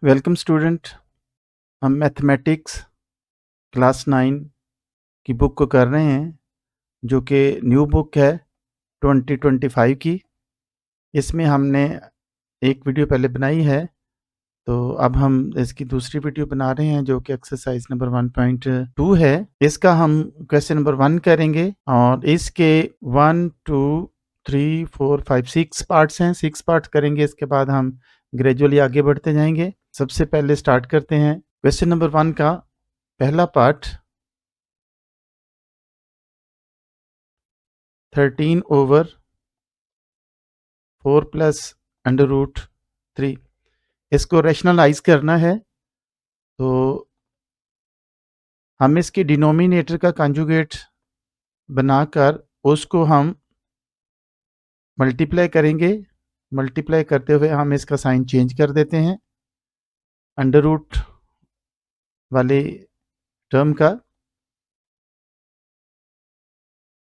Welcome student. हम mathematics class 9 की book को कर रहे हैं, जो कि न्यू बुक है 2025 की। इसमें हमने एक वीडियो पहले बनाई है, तो अब हम इसकी दूसरी वीडियो बना रहे हैं, जो कि एक्सरसाइज नंबर 1.2 है। इसका हम क्वेश्चन नंबर 1 करेंगे और इसके 1 2 3 4 5 6 पार्ट्स हैं। 6 पार्ट्स करेंगे, इसके बाद हम ग्रेजुअली आगे बढ़ते जाएंगे। सबसे पहले स्टार्ट करते हैं क्वेश्चन नंबर 1 का पहला पार्ट। 13/4 प्लस √3 इसको रैशनलाइज करना है, तो हम इसके डिनोमिनेटर का कंजुगेट बनाकर उसको हम मल्टीप्लाई करेंगे। मल्टीप्लाई करते हुए हम इसका साइन चेंज कर देते हैं अंडर रूट वाले टर्म का।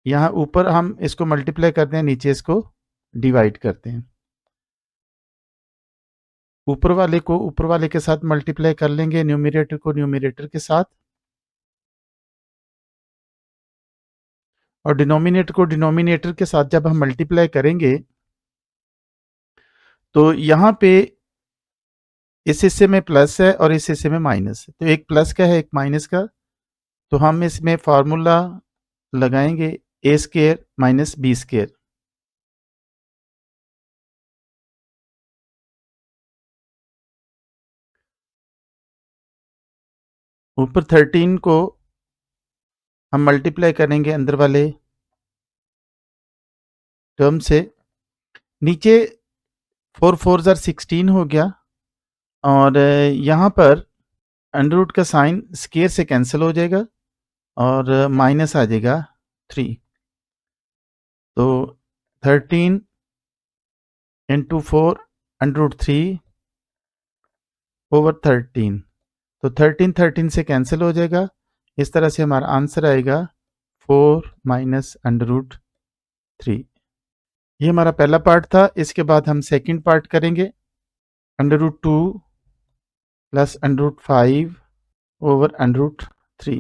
यहाँ ऊपर हम इसको मल्टीप्लाई करते हैं, नीचे इसको डिवाइड करते हैं। ऊपर वाले को ऊपर वाले के साथ मल्टीप्लाई कर लेंगे, न्यूमरेटर को न्यूमरेटर के साथ, और डिनोमिनेटर को डिनोमिनेटर के साथ जब हम मल्टीप्लाई करेंगे तो यहाँ पे इस हिस्से में प्लस है और इस हिस्से में माइनस है, तो एक प्लस का है एक माइनस का। तो हम इसमें फॉर्मूला लगाएंगे a² माइनस b²। ऊपर 13 को हम मल्टीप्लाई करेंगे अंदर वाले टर्म से, नीचे 4 4 16 हो गया, और यहाँ पर अंडर रूट का साइन स्केयर से कैंसिल हो जाएगा और माइनस आ जाएगा 3। तो 13 × 4 √3 ओवर 13, तो 13 13 से कैंसिल हो जाएगा। इस तरह से हमारा आंसर आएगा 4 माइनस √3। ये हमारा पहला पार्ट था। इसके बाद हम सेकंड पार्ट करेंगे √2 प्लस √5 ओवर √3।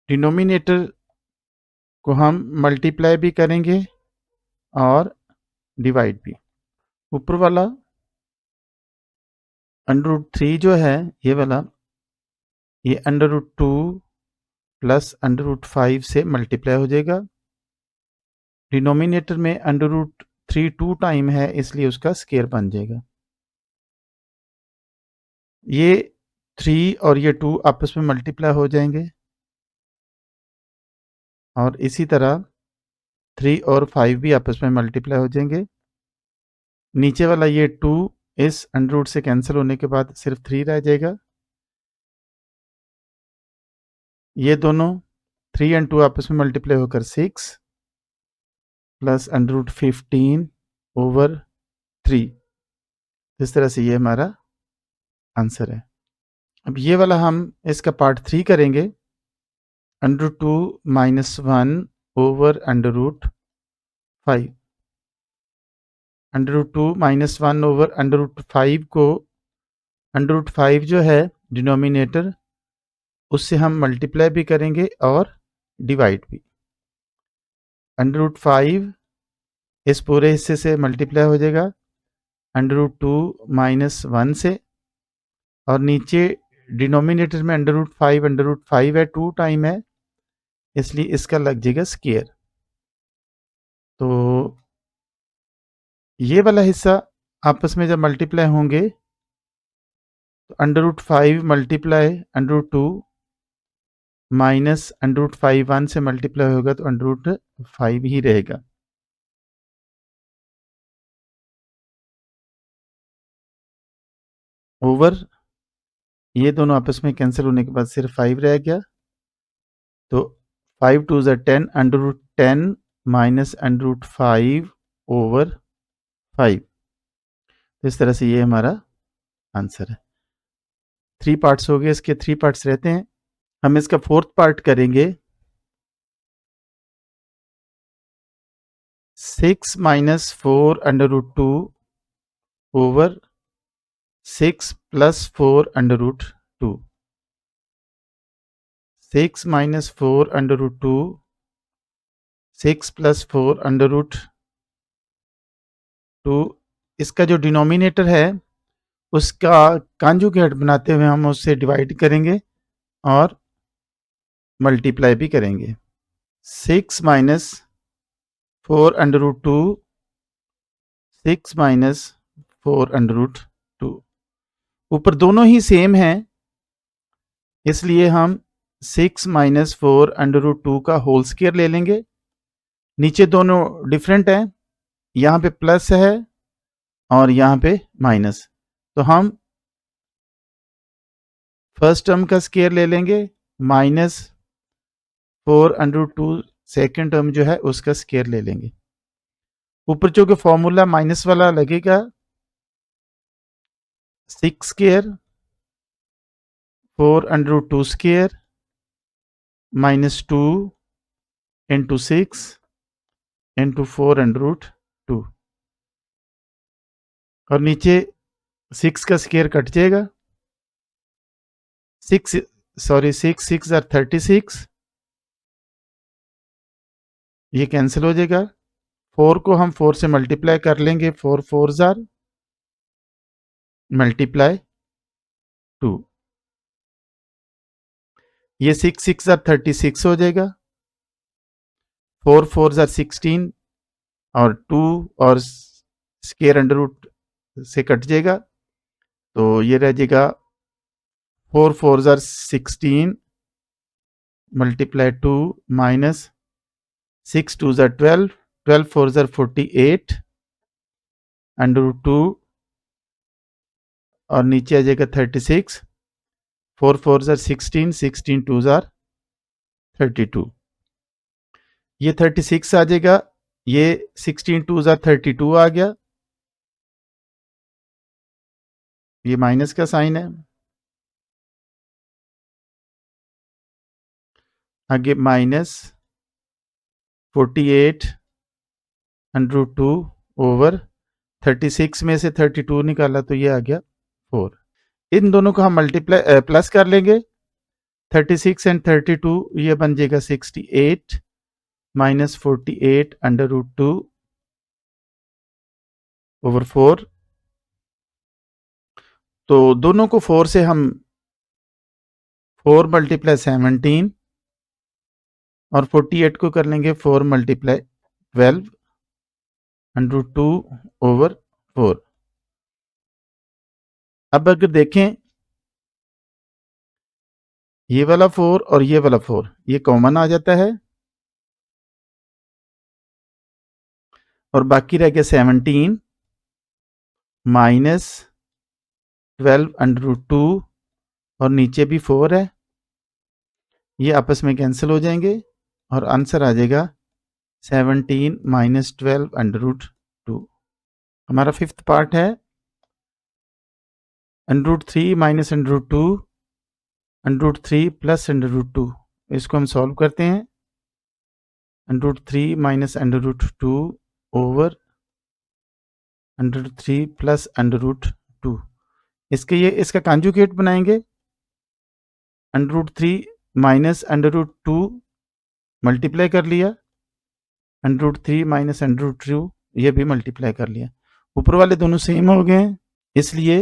डिनोमिनेटर को हम मल्टीप्लाई भी करेंगे और डिवाइड भी। ऊपर वाला √3 जो है ये वाला, ये √2 प्लस √5 से मल्टीप्लाई हो जाएगा। डिनोमिनेटर में √3 2 टाइम है, इसलिए उसका स्केयर बन जाएगा। ये 3 और ये 2 आपस में मल्टीप्लाई हो जाएंगे, और इसी तरह 3 और 5 भी आपस में मल्टीप्लाई हो जाएंगे। नीचे वाला ये 2 इस √ से कैंसिल होने के बाद सिर्फ 3 रह जाएगा। ये दोनों 3 और 2 आपस में मल्टीप्लाई होकर 6 प्लस √15 ओवर 3। इस तरह से ये हमारा आंसर है। अब ये वाला हम इसका पार्ट 3 करेंगे। √2 - 1 ओवर √5। √2 - 1 ओवर √5 को √5 जो है डिनोमिनेटर, उससे हम मल्टीप्लाई भी करेंगे और डिवाइड भी। √5 इस पूरे हिस्से से मल्टीप्लाई हो जाएगा √2 - 1 से, और नीचे डिनोमिनेटर में √5 है, 2 टाइम है, इसलिए इसका लग जाएगा स्केयर। तो ये वाला हिस्सा आपस में जब मल्टीप्लाई होंगे तो √5 मल्टीप्लाई √2 माइनस √5 1 से मल्टीप्लाई होगा तो √5 ही रहेगा। ओवर ये दोनों आपस में कैंसिल होने के बाद सिर्फ 5 रह गया, तो 5 2 10 √10 माइनस √5 ओवर 5। तो इस तरह से ये हमारा आंसर है। 3 पार्ट्स हो गए, इसके 3 पार्ट्स रहते हैं। हम इसका 4th पार्ट करेंगे 6 minus 4 under root 2 over 6 plus 4 under root 2. 6 minus 4 under root 2, 6 plus 4 under root 2. इसका जो डिनोमिनेटर है उसका कॉन्जुगेट बनाते हुए हम उससे डिवाइड करेंगे और मल्टीप्लाई भी करेंगे. 6 minus 4 under root 2, 6 minus 4 under root 2. ऊपर दोनों ही सेम हैं, इसलिए हम 6 minus 4 under root 2 का होल स्क्वायर ले लेंगे. नीचे दोनों डिफरेंट हैं, यहाँ पे प्लस है और यहाँ पे माइनस, तो हम फर्स्ट टर्म का स्क्वायर ले लेंगे, minus 4 under root 2 second term जो है उसका स्क्वायर ले लेंगे. ऊपर चूंकि फॉर्मूला माइनस वाला लगेगा, 6 square 4 under root 2 square minus 2 into 6 into 4 under root 2, और नीचे 6 का स्क्वायर कट जाएगा. 6 6 आर 36, ये कैंसिल हो जाएगा. 4 को हम 4 से मल्टीप्लाई कर लेंगे, 4 4 आर मल्टीप्लाई 2, ये 6 6 आर 36 हो जाएगा. 4 4 आर 16 और 2 और स्क्वायर अंडर रूट से कट जाएगा, तो ये रह जाएगा 4 4 are 16 multiply 2 minus 6 2 are 12, 12 4 are 48 under root 2, और नीचे आ जाएगा 36, 4 4 आर 16, 16 2 आर 32, ये 36 आ जाएगा, ये 16 2 आर 32 आ गया, ये माइनस का साइन है. आगे माइनस 48 अंडर रूट 2 ओवर 36 में से 32 निकाला तो ये आ गया 4. इन दोनों को हम मल्टीप्लाई प्लस कर लेंगे, 36 एंड 32 ये बन जाएगा 68 माइनस 48 अंडर रूट 2 ओवर 4. तो दोनों को 4 से हम 4 मल्टीप्लाई 17 और 48 को कर लेंगे 4 मल्टीप्लाई 12 अंडर रूट 2 ओवर 4. अब अगर देखें ये वाला 4 और ये वाला 4 ये कॉमन आ जाता है, और बाकी रह गया 17 माइनस 12 अंडर रूट 2, और नीचे भी 4 है, ये आपस में कैंसिल हो जाएंगे और आंसर आ जाएगा 17 माइनस 12 अंडर रूट 2. हमारा फिफ्थ पार्ट है under root 3 minus under root 2 under root 3 plus under root 2. इसको हम सॉल्व करते हैं. Under root 3 minus under root 2 over under root 3 plus under root 2. इसका कॉन्जुगेट बनाएंगे. Under root 3 minus under root 2 multiply कर लिया, under root 3 minus under root 2 ये भी मल्टीप्लाई कर लिया. ऊपर वाले दोनों सेम हो गए हैं, इसलिए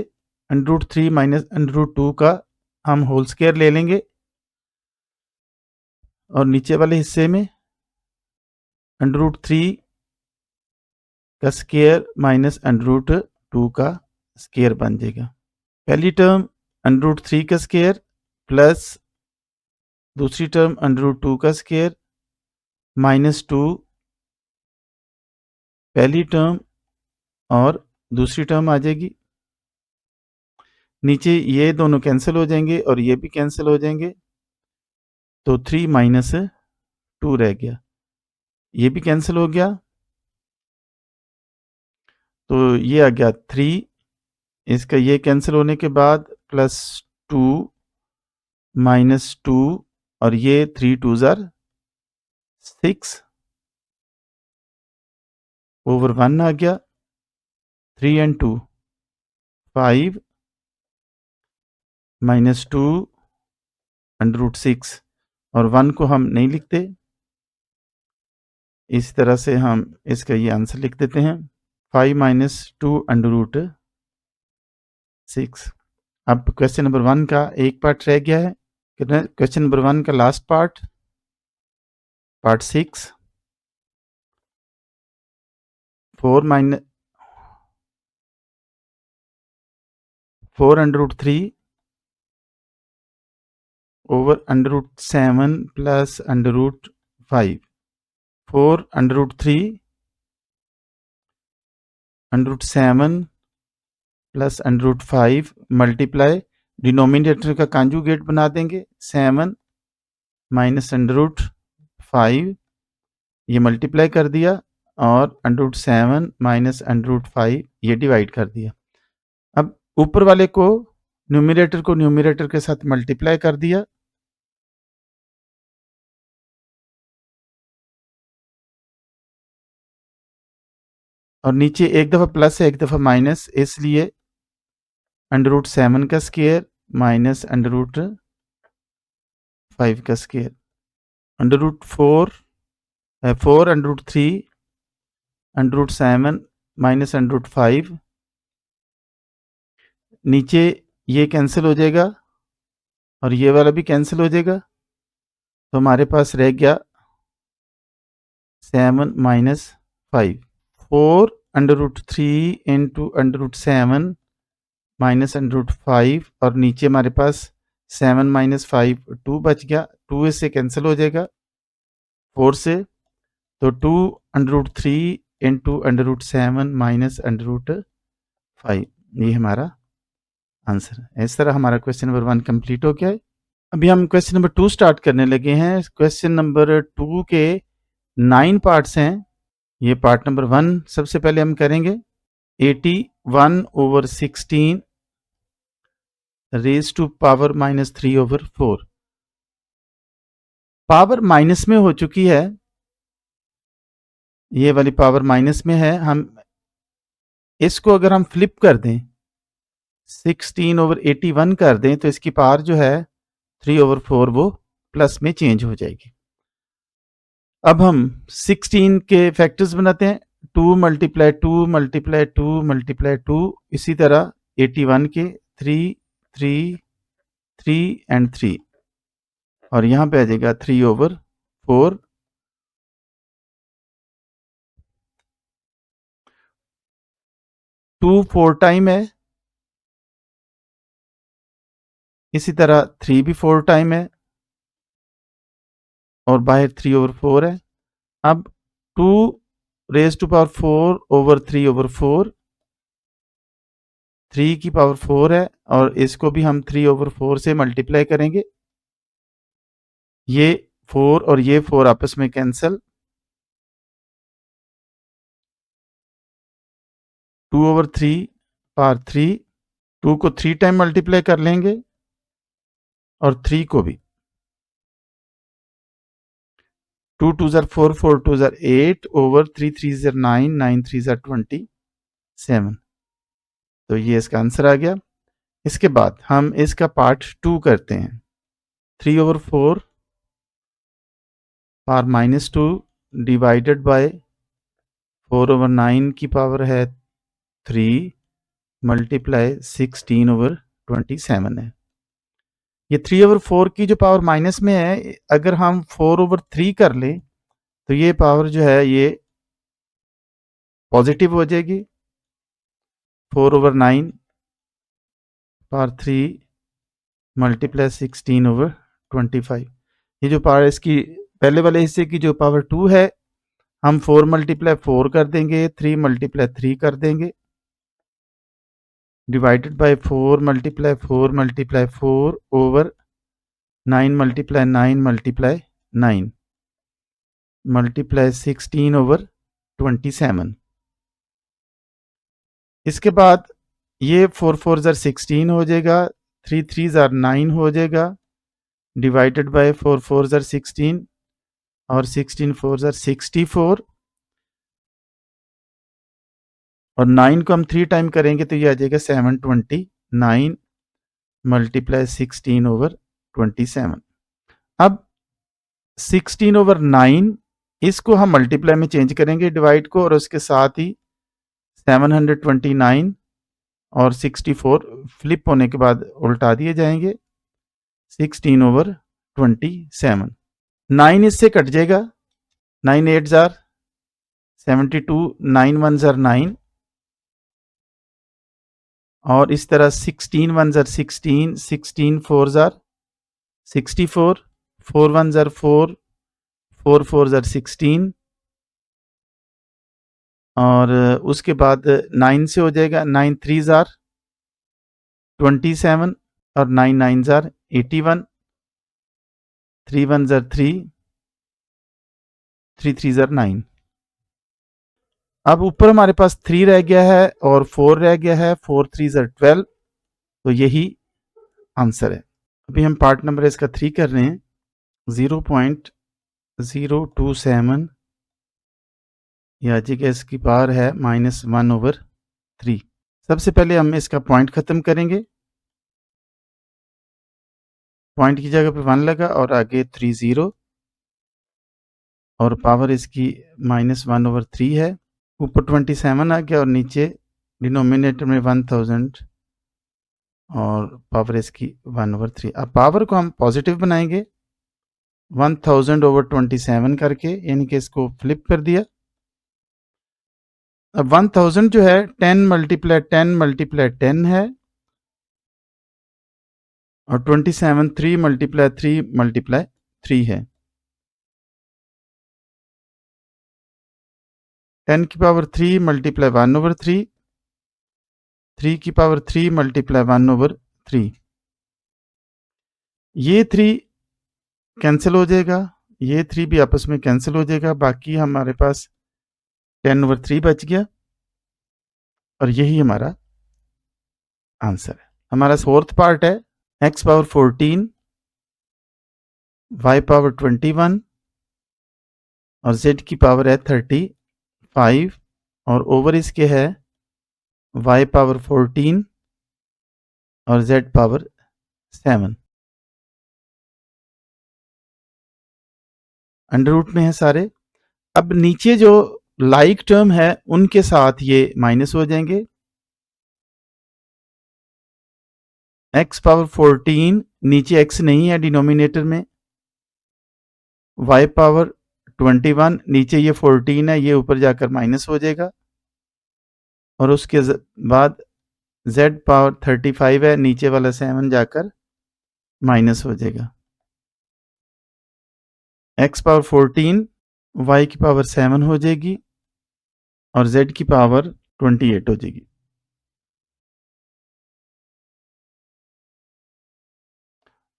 under root 3 minus under root 2 का हम होल स्क्वायर ले लेंगे, और नीचे वाले हिस्से में अंडर रूट 3 का स्क्वायर माइनस अंडर रूट 2 का स्क्वायर बन जाएगा. पहली टर्म अंडर रूट 3 का स्क्वायर प्लस दूसरी टर्म अंडर रूट 2 का स्क्वायर माइनस 2 पहली टर्म और दूसरी टर्म आ जाएगी. नीचे ये दोनों कैंसिल हो जाएंगे और ये भी कैंसिल हो जाएंगे, तो 3 माइनस 2 रह गया, ये भी कैंसिल हो गया, तो ये आ गया 3. इसका ये कैंसिल होने के बाद प्लस 2 माइनस 2, और ये 3 2 आर 6, ओवर 1 आ गया, 3 and 2 5 माइनस 2 √6 और 1 को हम नहीं लिखते, इस तरह से हम इसका ये आंसर लिख देते हैं 5 माइनस 2 √6। अब क्वेश्चन नंबर 1 का एक पार्ट रह गया है। क्वेश्चन नंबर 1 का last part 6 4 √3 over √7 plus √5 4 √3 √7 plus √5 multiply denominator का कॉन्जुगेट बना देंगे 7 माइनस √5 ये मल्टीप्लाई कर दिया और √7 माइनस √5 ये डिवाइड कर दिया। अब ऊपर वाले को न्यूमरेटर के साथ मल्टीप्लाई कर दिया और नीचे एक दफ़ा प्लस है एक दफ़ा माइनस, इसलिए √7 का स्क्वायर माइनस √5 का स्क्वायर √4 4 √3 √7 माइनस √5 नीचे ये कैंसिल हो जाएगा और ये वाला भी कैंसिल हो जाएगा, तो हमारे पास रह गया 7 माइनस 5 4 √3 इंटू √7 माइनस √5 और नीचे हमारे पास 7 माइनस 5 2 बच गया, 2 इससे कैंसिल हो जाएगा 4 से, तो 2 √3 इंटू √7 माइनस √5 ये हमारा आंसर है। इस तरह हमारा क्वेश्चन नंबर 1 कंप्लीट हो गया है। अभी हम क्वेश्चन नंबर 2 स्टार्ट करने लगे हैं। क्वेश्चन नंबर 2 के 9 पार्ट्स हैं। ये पार्ट नंबर 1 सबसे पहले हम करेंगे 81/16 raise to power -3/4। Power minus में हो चुकी है, ये वाली पावर माइनस में है। हम इसको अगर हम फ्लिप कर दें 16/81 कर दें तो इसकी पावर जो है 3/4 वो प्लस में चेंज हो जाएगी। अब हम 16 के फैक्टर्स बनाते हैं 2 मल्टीप्लाई 2 मल्टीप्लाई 2 मल्टीप्लाई 2, इसी तरह 81 के 3 3 3 एंड 3 और यहां पे आ जाएगा 3/4। 2 4 टाइम है, इसी तरह 3 भी 4 टाइम है और बाहर 3/4 है। अब 2 रेज टू पावर 4/3/4, 3 की पावर 4 है और इसको भी हम 3/4 से मल्टीप्लाई करेंगे। ये 4 और ये 4 आपस में कैंसिल, 2/3 पावर 3, 2 को 3 टाइम मल्टीप्लाई कर लेंगे और 3 को भी 2 2 4 4 2 8 ओवर 3 3 9 9 3 27। तो ये इसका आंसर आ गया। इसके बाद हम इसका पार्ट 2 करते हैं 3/4 पावर -2 डिवाइडेड बाय 4/9 की पावर है 3 मल्टीप्लाई 16/27 है। ये 3/4 की जो पावर माइनस में है, अगर हम 4/3 कर लें तो ये पावर जो है ये पॉजिटिव हो जाएगी। 4/9 पावर 3 मल्टीप्लाई 16/25। ये जो पावर इसकी पहले वाले हिस्से की जो पावर 2 है, हम 4 मल्टीप्लाई 4 कर देंगे, 3 मल्टीप्लाई 3 कर देंगे, divided by 4 multiply 4 multiply 4 over 9 multiply 9 multiply 9 multiply 16/27। इसके बाद ये 4 4 16 हो जाएगा, 3 3 9 हो जाएगा, डिवाइडेड बाय 4 4 16 और 16 4 64 और 9 को हम 3 टाइम करेंगे तो ये आ जाएगा 729 मल्टीप्लाई 16/27। अब 16/9 इसको हम मल्टीप्लाई में चेंज करेंगे डिवाइड को, और उसके साथ ही 729 और 64 फ्लिप होने के बाद उल्टा दिए जाएंगे 16/27। 9 इससे कट जाएगा, 9 8 जार 72, 9 1 जार 9, और इस तरह 16 1 जार 16, 16 4 जार 64, 4 1 जार 4, 4 4 जार 16, और उसके बाद 9 से हो जाएगा 9 3 जार 27, और 9 9 जार 81, 3 1 जार 3, 3 3 जार 9। अब ऊपर हमारे पास 3 रह गया है और 4 रह गया है, 4 3 जार 12, तो यही आंसर है। अभी हम पार्ट नंबर इसका 3 कर रहे हैं। 0.027 या जगह इसकी पावर है -1/3। सबसे पहले हम इसका पॉइंट खत्म करेंगे, पॉइंट की जगह पे 1 लगा और आगे 3 0, और पावर इसकी -1/3 है। ऊपर 27 आ गया और नीचे डिनोमिनेटर में 1000 और पावर इसकी 1/3। अब पावर को हम पॉजिटिव बनाएंगे 1000/27 करके, यानी कि इसको फ्लिप कर दिया। अब 1000 जो है 10 मल्टीप्लाई 10 मल्टीप्लाई 10 है, और 27 3 मल्टीप्लाई 3 मल्टीप्लाई 3 है। 10 की पावर 3 मल्टीप्लाई 1/3, 3 की पावर 3 मल्टीप्लाई 1/3। ये 3 कैंसिल हो जाएगा, ये 3 भी आपस में कैंसिल हो जाएगा, बाकी हमारे पास 10/3 बच गया, और यही हमारा आंसर है। हमारा फोर्थ पार्ट है x पावर 14, y पावर 21 और z की पावर है 35, और ओवर इसके है y पावर 14 और z पावर 7। अंडर रूट में है सारे। अब नीचे जो लाइक टर्म है उनके साथ ये माइनस हो जाएंगे। x पावर 14, नीचे x नहीं है डिनोमिनेटर में, y पावर 21, नीचे ये 14 है, ये ऊपर जाकर माइनस हो जाएगा, और उसके बाद z पावर 35 है, नीचे वाला 7 जाकर माइनस हो जाएगा। x पावर 14 y की पावर 7 हो जाएगी, और z की पावर 28 हो जाएगी।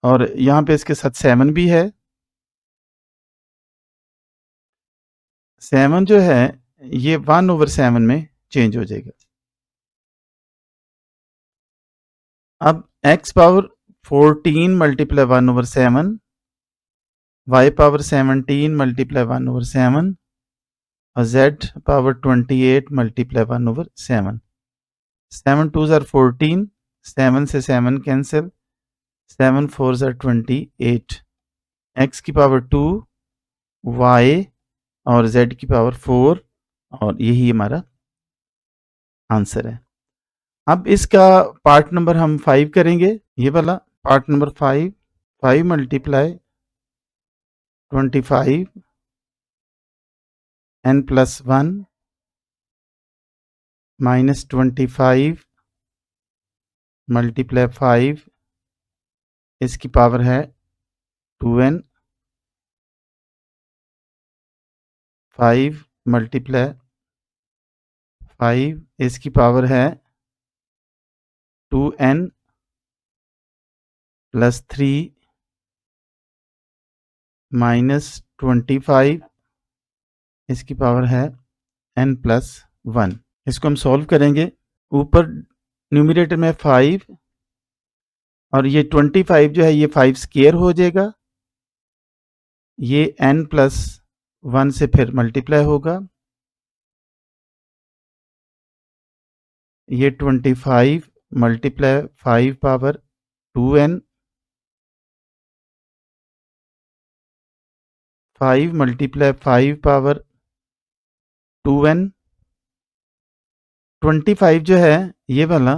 और यहाँ पे इसके साथ 7 भी है। 7 जो है ये 1/7 में चेंज हो जाएगा। अब x power 14 multiply 1/7, y power 17 multiply 1/7, और z पावर 28 मल्टीप्लाई 1/7। 7 2 जार 14, 7 से 7 कैंसिल, 7 4 जार 28, x की पावर 2, y और z की पावर 4, और यही हमारा आंसर है। अब इसका पार्ट नंबर हम 5 करेंगे। ये वाला part number 5, 5 multiply 25 n plus 1 minus 25 multiply 5, इसकी पावर है 2n, 5 मल्टीप्लाई 5, इसकी पावर है 2n प्लस 3 माइनस 25, इसकी पावर है n प्लस 1। इसको हम सॉल्व करेंगे। ऊपर न्यूमरेटर में 5 और ये 25 जो है ये 5 स्क्वायर हो जाएगा, ये n प्लस 1 से फिर मल्टीप्लाई होगा, ये 25 multiply 5 power 2n, 5 multiply 5 power 2n, 25 जो है ये वाला,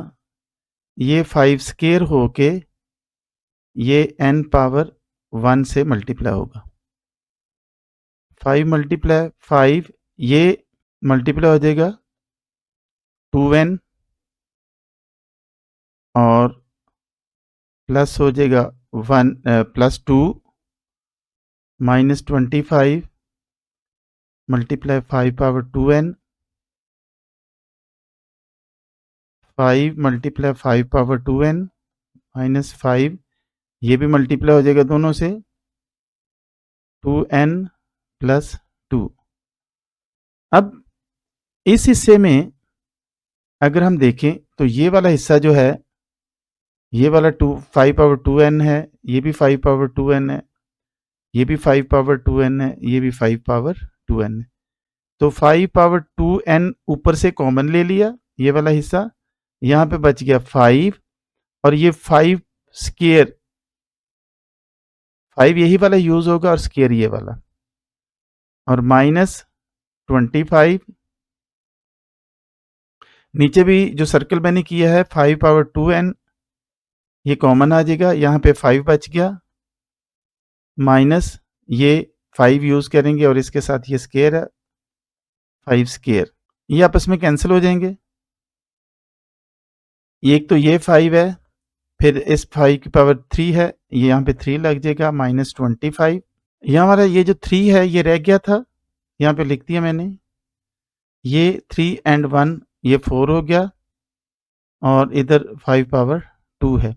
ये 5 स्केयर होके ये n पावर 1 से मल्टीप्लाई होगा। 5 मल्टीप्लाई 5 ये मल्टीप्लाई हो जाएगा 2n और प्लस हो जाएगा 1 plus 2 minus 25 multiply 5 power 2n, 5 multiply 5 power 2n minus 5, ये भी मल्टीप्लाई हो जाएगा दोनों से 2n प्लस 2। अब इस हिस्से में अगर हम देखें तो ये वाला हिस्सा जो है ये वाला 5 पावर 2n है, ये भी 5 पावर 2n है, ये भी 5 पावर 2n है, ये भी 5 पावर 2n है। तो 5 पावर 2n ऊपर से कॉमन ले लिया, ये वाला हिस्सा यहाँ पे बच गया 5 और ये 5 स्केयर, 5 यही वाला यूज होगा और स्केयर ये वाला, और माइनस 25, नीचे भी जो सर्कल मैंने किया है 5 पावर 2n ये कॉमन आ जाएगा, यहाँ पे 5 बच गया, माइनस ये 5 यूज करेंगे और इसके साथ ये स्केयर है 5 स्केयर, ये आपस में कैंसिल हो जाएंगे। एक तो ये 5 है, फिर इस 5 की पावर 3 है, ये यहाँ पे 3 लग जाएगा माइनस 25। यहाँ हमारा ये जो 3 है ये रह गया था, यहाँ पे लिख दिया मैंने, ये 3 एंड 1 ये 4 हो गया और इधर 5 पावर 2 है।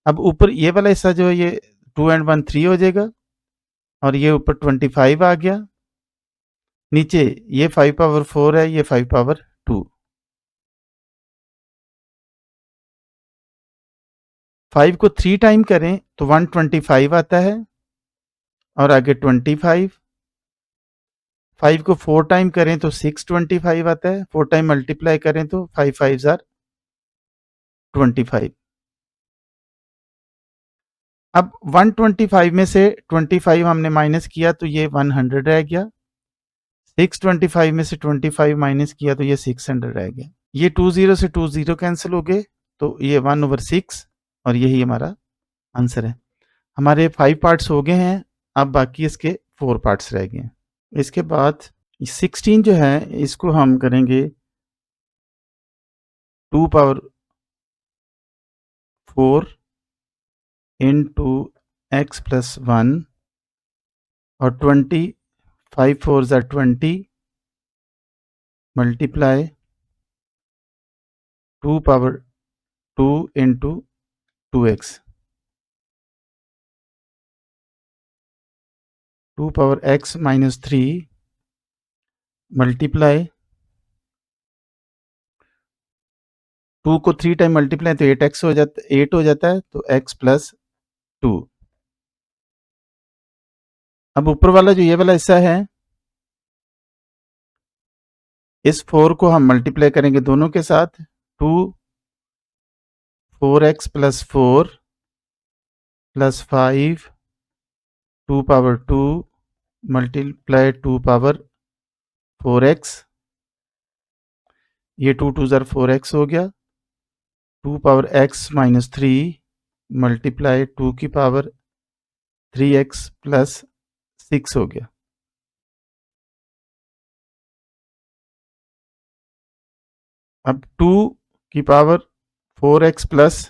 अब ऊपर ये वाला हिस्सा जो है ये 2 एंड 1 3 हो जाएगा और ये ऊपर 25 आ गया, नीचे ये 5 पावर 4 है, ये 5 पावर 2, 5 को 3 टाइम करें तो 125 आता है और आगे 25, 5 को 4 टाइम करें तो 625 आता है, 4 टाइम मल्टीप्लाई करें तो 5 5 आर 25। अब 125 में से 25 हमने माइनस किया तो ये 100 रह गया, 625 में से 25 माइनस किया तो ये 600 रह गया, ये 20 से 20 कैंसिल हो गए तो ये 1/6 और यही हमारा आंसर है। हमारे 5 पार्ट्स हो गए हैं, अब बाकी इसके 4 पार्ट्स रह गए हैं। इसके बाद 16 जो है इसको हम करेंगे 2 पावर 4 इंटू x प्लस 1 और 20, 5 4 ज़ा 20 multiply 2 power 2 into 2x, 2 power x minus 3 multiply 2 को 3 टाइम मल्टीप्लाई तो 8x हो जाता, 8 हो जाता है तो x प्लस 2। अब ऊपर वाला जो ये वाला हिस्सा है इस 4 को हम मल्टीप्लाई करेंगे दोनों के साथ, 2 4x plus 4 plus 5 2 power 2 multiply 2 power 4x, ये 2 2 ज़र 4x हो गया, 2 पावर x माइनस 3 मल्टीप्लाई 2 की पावर 3x प्लस 6 हो गया। अब 2 की पावर 4x प्लस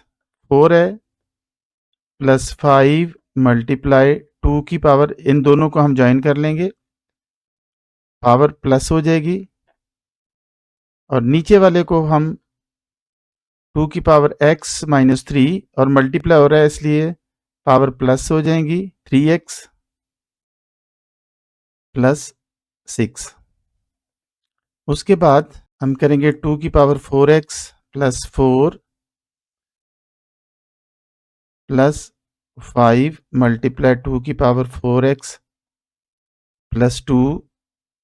4 है प्लस 5 मल्टीप्लाई 2 की पावर, इन दोनों को हम ज्वाइन कर लेंगे, पावर प्लस हो जाएगी और नीचे वाले को हम 2 की पावर x माइनस 3 और मल्टीप्लाई हो रहा है इसलिए पावर प्लस हो जाएंगी 3x प्लस 6। उसके बाद हम करेंगे 2 की power 4x plus 4 plus 5 multiply 2 की पावर 4x प्लस 2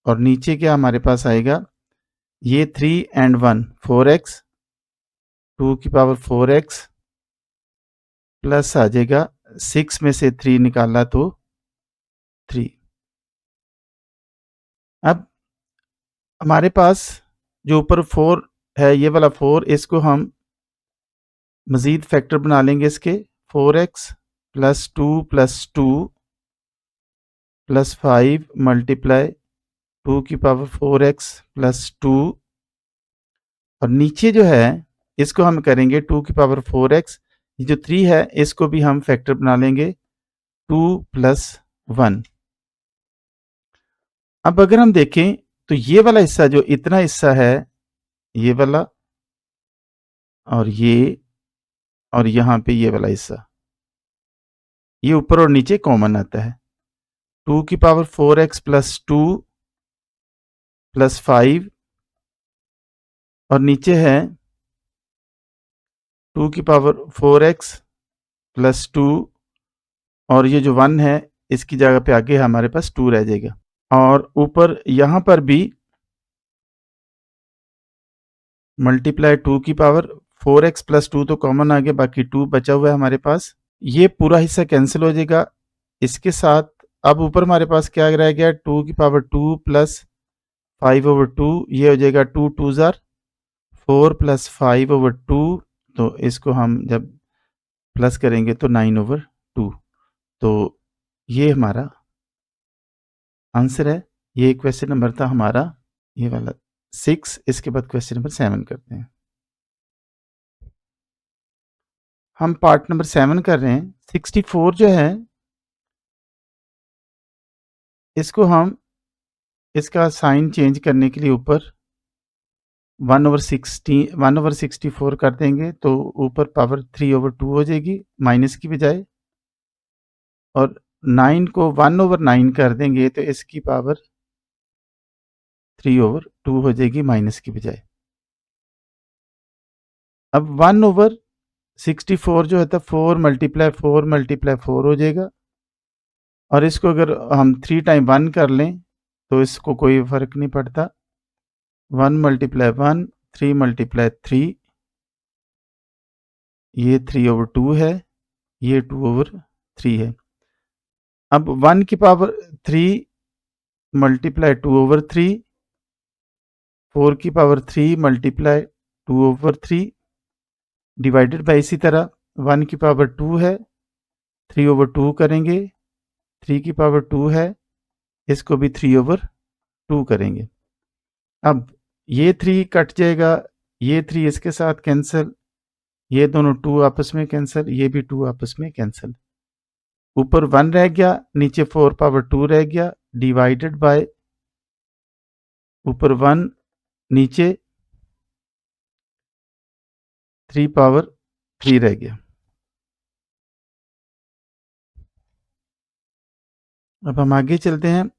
और नीचे क्या हमारे पास आएगा, ये 3 एंड 1 4x 2 की पावर 4x प्लस आ जाएगा 6 में से 3 निकाला तो 3। अब हमारे पास जो ऊपर 4 है, ये वाला 4, इसको हम मज़ीद फैक्टर बना लेंगे इसके। 4x plus 2 plus 2 plus 5 multiply 2 की पावर 4x प्लस 2, और नीचे जो है इसको हम करेंगे 2 की पावर 4x। ये जो 3 है इसको भी हम फैक्टर बना लेंगे 2 प्लस 1। अब अगर हम देखें तो ये वाला हिस्सा, जो इतना हिस्सा है, ये वाला और ये, और यहाँ पे ये वाला हिस्सा, ये ऊपर और नीचे कॉमन आता है। 2 की पावर 4x प्लस 2 प्लस 5, और नीचे है 2 की पावर 4x प्लस 2, और ये जो 1 है इसकी जगह पे आगे हमारे पास 2 रह जाएगा। और ऊपर यहाँ पर भी मल्टीप्लाई 2 की पावर 4x प्लस 2 तो कॉमन आ गया, बाकी 2 बचा हुआ है हमारे पास। ये पूरा हिस्सा कैंसिल हो जाएगा इसके साथ। अब ऊपर हमारे पास क्या रह गया, 2 की पावर 2 प्लस 5/2, ये हो जाएगा 2 2 ज़ार 4 प्लस 5/2, तो इसको हम जब प्लस करेंगे तो 9/2। तो ये हमारा आंसर है। ये क्वेश्चन नंबर था हमारा, ये वाला 6। इसके बाद क्वेश्चन नंबर 7 करते हैं। हम पार्ट नंबर 7 कर रहे हैं। 64 जो है इसको हम इसका साइन चेंज करने के लिए ऊपर 1/64 कर देंगे, तो ऊपर पावर 3/2 हो जाएगी माइनस की बजाय, और 9 को 1/9 कर देंगे तो इसकी पावर 3/2 हो जाएगी माइनस की बजाय। अब 1/64 जो है तो 4 मल्टीप्लाई 4 मल्टीप्लाई 4 हो जाएगा, और इसको अगर हम 3 टाइम 1 कर लें तो इसको कोई फर्क नहीं पड़ता। 1 मल्टीप्लाई 1, 3 मल्टीप्लाई 3, ये 3/2 है, ये 2/3 है। अब 1 की पावर 3 मल्टीप्लाई 2/3, 4 की पावर 3 मल्टीप्लाई 2/3 डिवाइडेड बाई, इसी तरह 1 की पावर 2 है, 3/2 करेंगे, 3 की पावर 2 है, इसको भी 3/2 करेंगे। अब ये 3 कट जाएगा, ये 3 इसके साथ कैंसिल, ये दोनों 2 आपस में कैंसिल, ये भी 2 आपस में कैंसिल। ऊपर 1 रह गया, नीचे 4/2 रह गया, डिवाइडेड बाय ऊपर 1, नीचे 3/3 रह गया। अब हम आगे चलते हैं।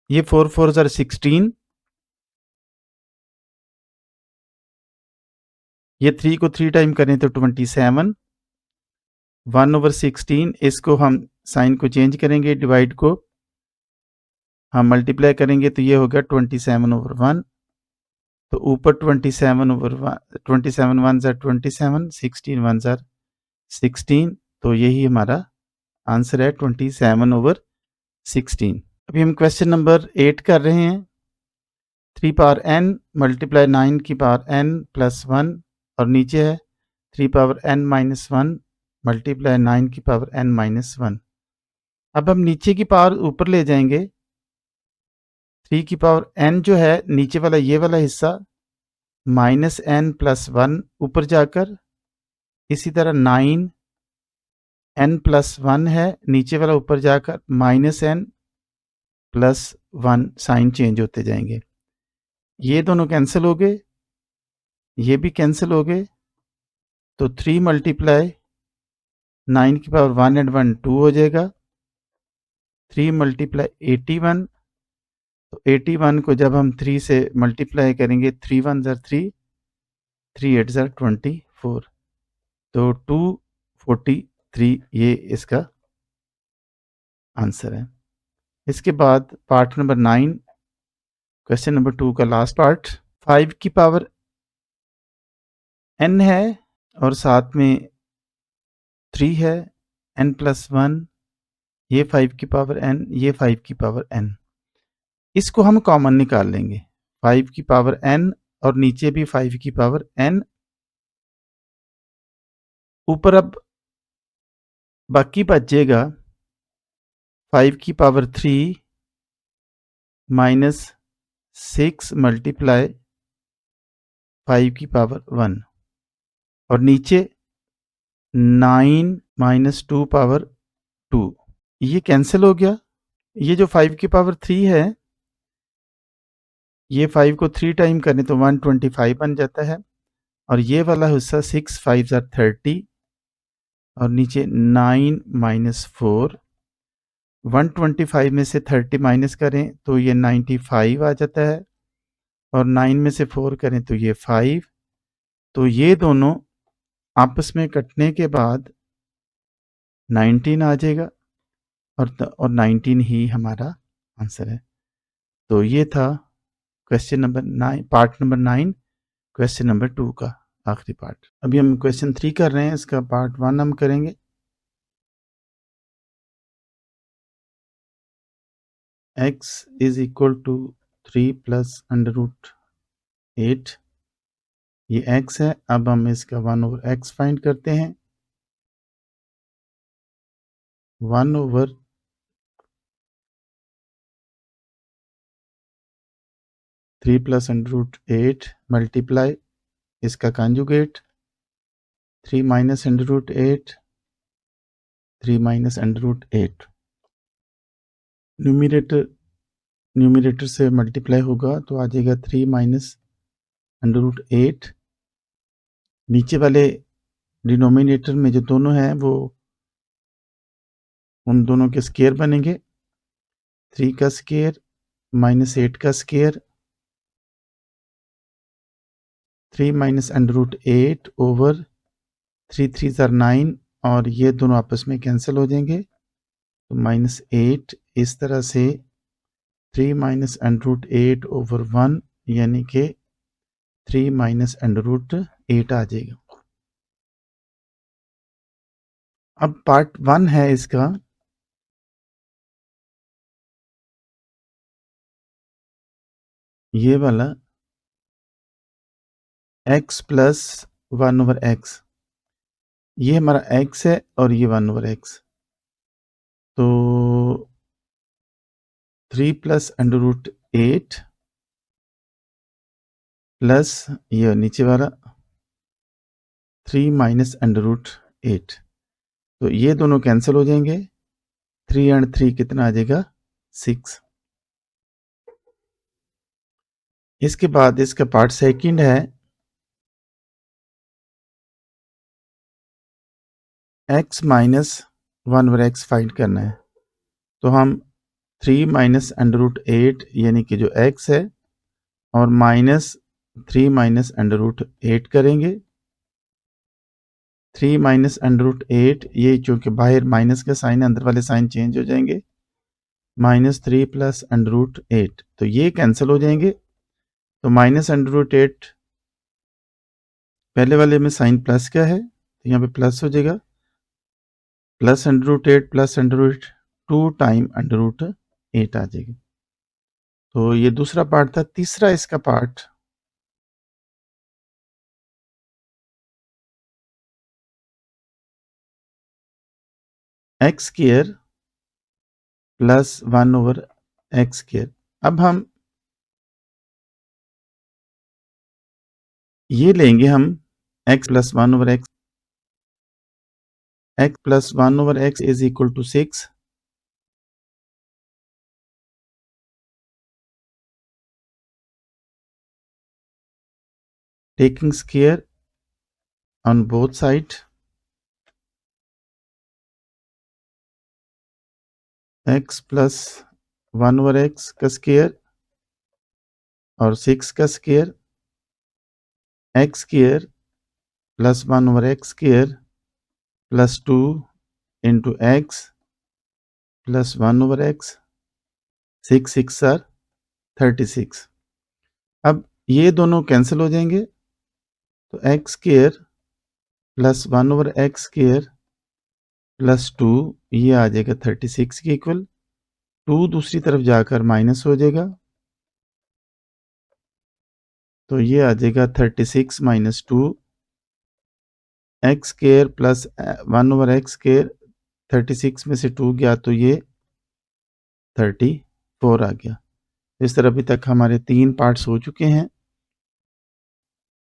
ये 4 4 ज़ार 16, ये 3 को 3 टाइम करें तो 27, 1/16, इसको हम साइन को चेंज करेंगे, डिवाइड को हम मल्टीप्लाई करेंगे तो ये होगा 27/1, तो ऊपर 27/1, 27 1 ज़ार 27, 16 1 ज़ार 16, तो यही हमारा आंसर है 27/16। अभी हम क्वेश्चन नंबर 8 कर रहे हैं। 3 पावर n मल्टीप्लाई 9 की पावर n प्लस 1, और नीचे है 3 पावर n माइनस 1 मल्टीप्लाई 9 की पावर n माइनस 1। अब हम नीचे की पावर ऊपर ले जाएंगे। 3 की पावर n जो है नीचे वाला ये वाला हिस्सा माइनस n प्लस 1 ऊपर जाकर, इसी तरह 9 n प्लस 1 है, नीचे वाला ऊपर जाकर minus n plus 1, sign change होते जाएंगे। ये दोनों कैंसिल हो गए, ये भी कैंसिल हो गए, तो 3 मल्टीप्लाई 9 की पावर 1 एंड 1 2 हो जाएगा। 3 मल्टीप्लाई 81, तो 81 को जब हम 3 से मल्टीप्लाई करेंगे, 3 1 ज़ार 3, 3 8 ज़ार 24, तो 243 ये इसका आंसर है। इसके बाद पार्ट नंबर 9, क्वेश्चन नंबर 2 का लास्ट पार्ट। 5 की पावर n है और साथ में 3 है, n+1, ये 5 की पावर n, ये 5 की पावर n। इसको हम कॉमन निकाल लेंगे, 5 की पावर n और नीचे भी 5 की पावर n। ऊपर अब बाकी बचेगा 5 की पावर 3 माइनस 6 मल्टीप्लाई 5 की पावर 1 और नीचे 9 माइनस 2 पावर 2। ये कैंसिल हो गया। ये जो 5 की पावर 3 है, ये 5 को 3 टाइम करें तो 125 बन जाता है और ये वाला हिस्सा 6 5 are 30 और नीचे 9 माइनस 4। 125 में से 30 माइनस करें तो ये 95 आ जाता है और 9 में से 4 करें तो ये 5। तो ये दोनों आपस में कटने के बाद 19 आ जाएगा और 19 ही हमारा आंसर है। तो ये था question number 9, part number 9 question number 2 का आखिरी पार्ट। अभी हम क्वेश्चन 3 कर रहे हैं, इसका पार्ट 1 हम करेंगे। x is equal to 3 plus under root 8, ये x है। अब हम इसका 1/x फाइंड करते हैं। 1/3 प्लस अंडर रूट 8 मल्टीप्लाई इसका conjugate 3 minus under root 8, 3 minus under root 8। Numerator से मल्टीप्लाई होगा तो आ जाएगा 3 माइनस अंडर रूट 8। नीचे वाले डिनोमिनेटर में जो दोनों हैं वो उन दोनों के स्केयर बनेंगे। 3 का स्केयर माइनस 8 का square, 3 minus under root 8 over 3 3 are 9 और ये दोनों आपस में कैंसिल हो जाएंगे तो -8। इस तरह से 3 माइनस अंडर रूट 8 ओवर 1 यानी कि 3 माइनस अंडर रूट 8 आ जाएगा। अब पार्ट 1 है इसका। ये वाला x प्लस 1/x, ये हमारा x है और ये 1/x। तो 3 प्लस अंडर रूट 8 प्लस ये नीचे वाला 3 माइनस अंडर रूट 8। तो ये दोनों कैंसिल हो जाएंगे। 3 एंड 3 कितना आ जाएगा 6। इसके बाद इसका पार्ट सेकंड है x माइनस 1/x फाइंड करना है। तो हम 3 माइनस अंडर रूट 8 यानी कि जो x है और माइनस 3 माइनस अंडर रूट 8 करेंगे। 3 माइनस अंडर रूट 8, ये चूंकि बाहर माइनस का साइन है, अंदर वाले साइन चेंज हो जाएंगे। -3 प्लस अंडर रूट 8, तो ये कैंसिल हो जाएंगे। तो माइनस अंडर रूट 8 पहले वाले में साइन प्लस का है तो यहाँ पे प्लस हो जाएगा, plus under root 8 plus under root 2 time under root 8 आ जाएगी। तो ये दूसरा पार्ट था। तीसरा इसका part x square plus 1/x square. अब हम ये लेंगे हम x plus 1/x, x plus 1/x is equal to 6। Taking square on both side, x plus 1/x का स्क्वायर और 6 का square, x square plus 1/x square plus 2 into x plus 1/x, 6 6 are 36। अब ये दोनों कैंसिल हो जाएंगे तो x square plus 1/x square plus 2 ये आ जाएगा 36 के इक्वल। 2 दूसरी तरफ जाकर माइनस हो जाएगा, तो ये आ जाएगा 36 minus 2 x square plus 1/x square. 36 में से 2 गया तो ये 34 आ गया। इस तरह अभी तक हमारे 3 पार्ट्स हो चुके हैं।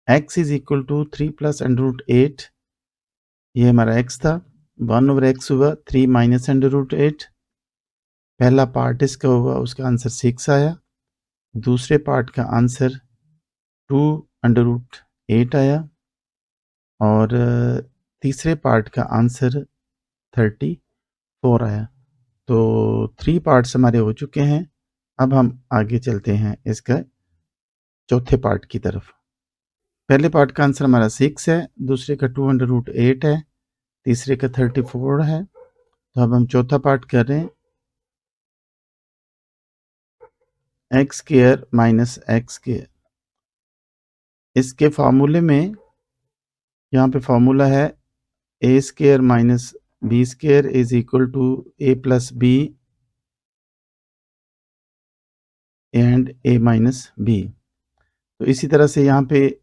x is equal to 3 plus √8, ये हमारा x था। 1/x हुआ 3 माइनस √8। पहला पार्ट इसका हुआ, उसका आंसर 6 आया। दूसरे पार्ट का आंसर 2√8 आया और तीसरे पार्ट का आंसर 34 आया। तो 3 पार्ट्स हमारे हो चुके हैं। अब हम आगे चलते हैं इसका चौथे पार्ट की तरफ। पहले पार्ट का आंसर हमारा 6 है, दूसरे का 2√8 है, तीसरे का 34 है। तो अब हम चौथा पार्ट कर रहे हैं। X square minus X square, इसके फार्मूले में यहाँ पे फार्मूला है A square minus B square is equal to A plus B and A minus B. तो इसी तरह से यहाँ पे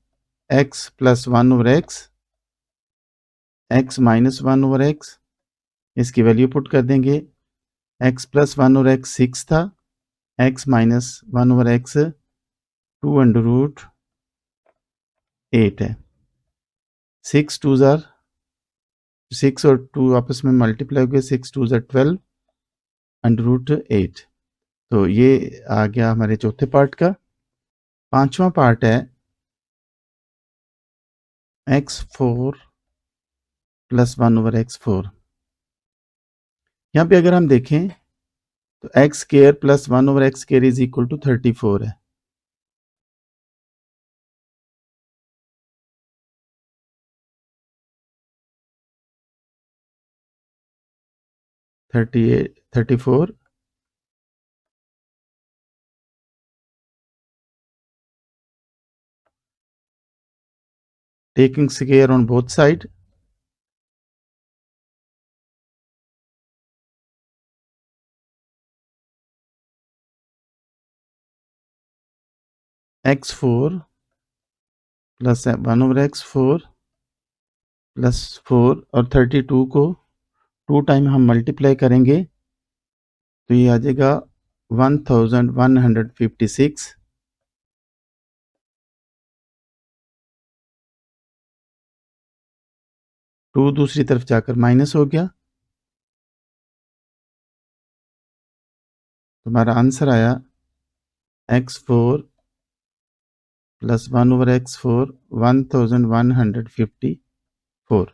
x plus 1/x, x minus 1/x, इसकी वैल्यू पुट कर देंगे। x प्लस 1/x 6 था, x माइनस 1/x 2√8 है। 6 2 ज़ार 6 और 2 आपस में मल्टीप्लाई हो गए, 6 2 ज़ार 12 √8। तो ये आ गया हमारे चौथे पार्ट का। पांचवा पार्ट है x4 प्लस 1/x4। यहाँ पे अगर हम देखें तो x square plus 1/x square is equal to 34 है। Thirty 34 taking square on both side, x4 plus 1/x4 plus 4 और 32 को 2 टाइम हम मल्टीप्लाई करेंगे तो ये आ जाएगा 1156। 2 दूसरी तरफ जाकर माइनस हो गया, तो हमारा आंसर आया x4 प्लस 1/x4 1154।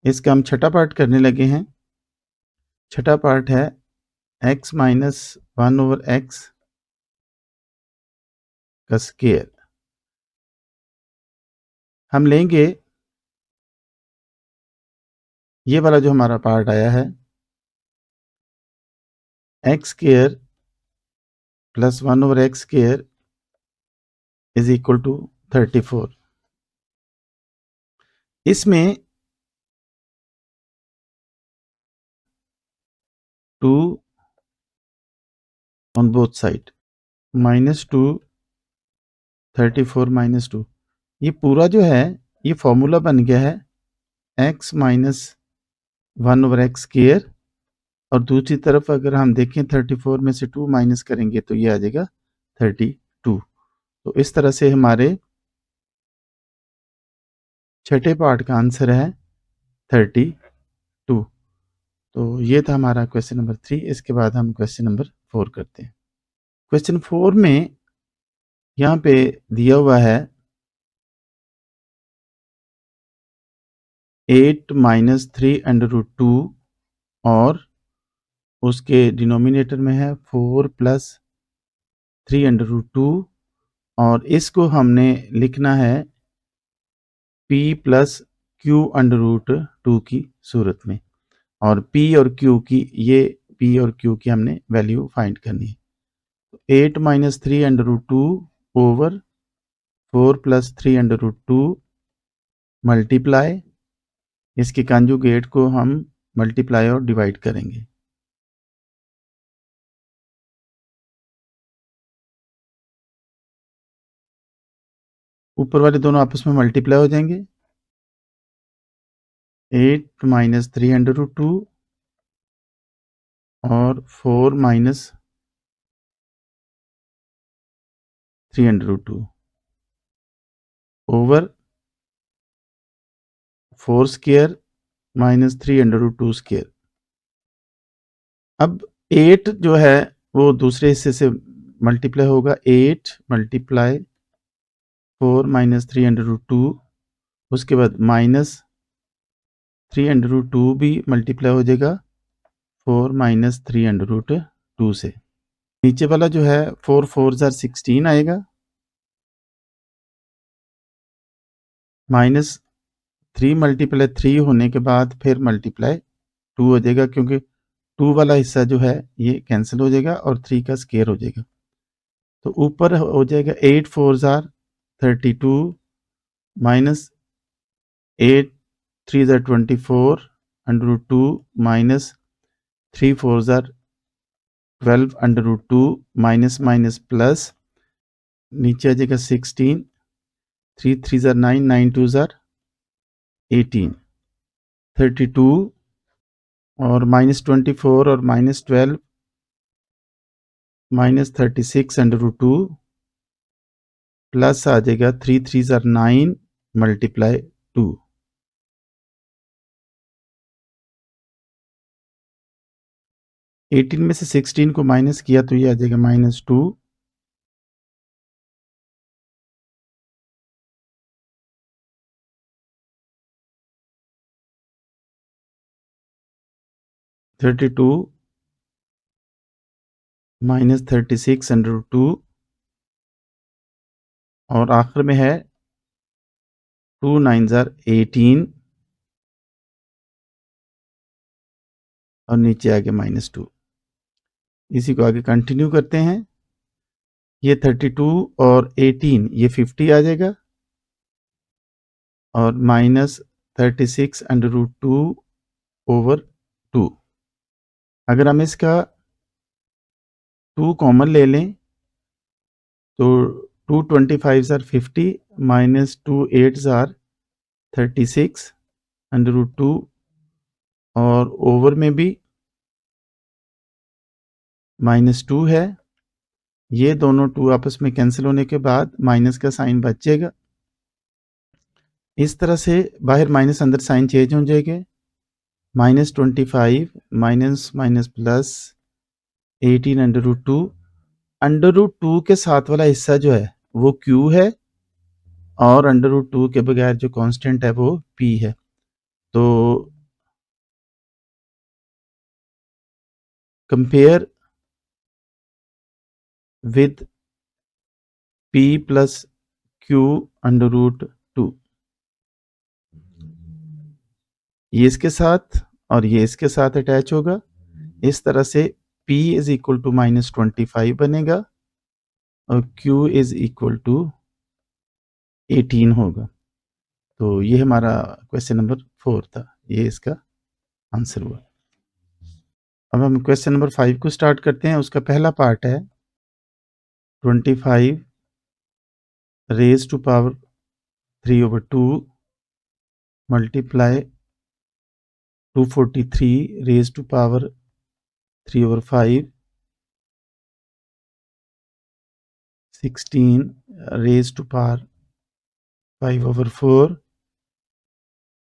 इसका हम छठा पार्ट करने लगे हैं। छठा पार्ट है x माइनस 1/x का स्क्वायर। हम लेंगे ये वाला जो हमारा पार्ट आया है, x square plus 1/x square is equal to 34। इसमें 2 ऑन बोथ साइड, -2 34 -2, ये पूरा जो है ये फॉर्मूला बन गया है x माइनस 1/x स्क्वायर। और दूसरी तरफ अगर हम देखें 34 में से 2 माइनस करेंगे तो ये आ जाएगा 32। तो इस तरह से हमारे छठे पार्ट का आंसर है 32। तो ये था हमारा क्वेश्चन नंबर 3। इसके बाद हम क्वेश्चन नंबर 4 करते हैं। क्वेश्चन 4 में यहाँ पे दिया हुआ है 8 माइनस 3√2 और उसके डिनोमिनेटर में है 4 प्लस 3√2 और इसको हमने लिखना है p प्लस q√2 की सूरत में। और p और q की हमने वैल्यू फाइंड करनी है। 8 माइनस 3√2 ओवर 4 + 3√2 मल्टीप्लाई, इसके कंजुगेट को हम मल्टीप्लाई और डिवाइड करेंगे। ऊपर वाले दोनों आपस में मल्टीप्लाई हो जाएंगे। 8 - 3√2 और 4 - 3√2 ओवर 4 स्क्वायर - 3√2 स्क्वायर। अब 8 जो है वो दूसरे हिस्से से मल्टीप्लाई होगा। 8 × 4 - 3√2, उसके बाद -3√2 भी मल्टीप्लाई हो जाएगा 4 - 3√2 से। नीचे वाला जो है 4 × 4 = 16 आएगा, -3 × 3 होने के बाद फिर मल्टीप्लाई 2 हो जाएगा, क्योंकि 2 वाला हिस्सा जो है ये कैंसिल हो जाएगा और 3 का स्क्वायर हो जाएगा। तो ऊपर हो जाएगा 8 × 4 = 32 -8 × 3 = 24 √2 -3 × 4 = 12 √2 माइनस माइनस प्लस, नीचे आ जाएगा 16, 3 × 3 = 9, 9 × 2 = 18, 32 और -24 और -12 -36 √2 प्लस आ जाएगा 3 × 3 = 9 × 2। एटीन में से 16 को माइनस किया तो ये आ जाएगा -2। 32 -36 √2 और आखिर में है 2 × 9 = 18 और नीचे आ गया -2। इसी को आगे कंटिन्यू करते हैं। ये 32 और 18 ये 50 आ जाएगा और -36 √2 ओवर 2। अगर हम इसका 2 कॉमन ले लें तो 2 25 = 50 -2 8 = 36 √2 और ओवर में भी -2 है। ये दोनों 2 आपस में कैंसिल होने के बाद माइनस का साइन बच जाएगा। इस तरह से बाहर माइनस अंदर साइन चेंज हो जाएंगे। -25 माइनस माइनस प्लस 18 √2। √2 के साथ वाला हिस्सा जो है वो Q है और √2 के बगैर जो कांस्टेंट है वो P है। तो कंपेयर विद P + Q √2। ये इसके साथ और ये इसके साथ अटैच होगा। इस तरह से P = -25 बनेगा और Q = 18 होगा। तो ये हमारा क्वेश्चन नंबर 4 था, ये इसका आंसर हुआ। अब हम क्वेश्चन नंबर 5 को स्टार्ट करते हैं। उसका पहला पार्ट है 25 raised to power 3/2 multiply 243 raised to power 3/5 16 raised to power 5/4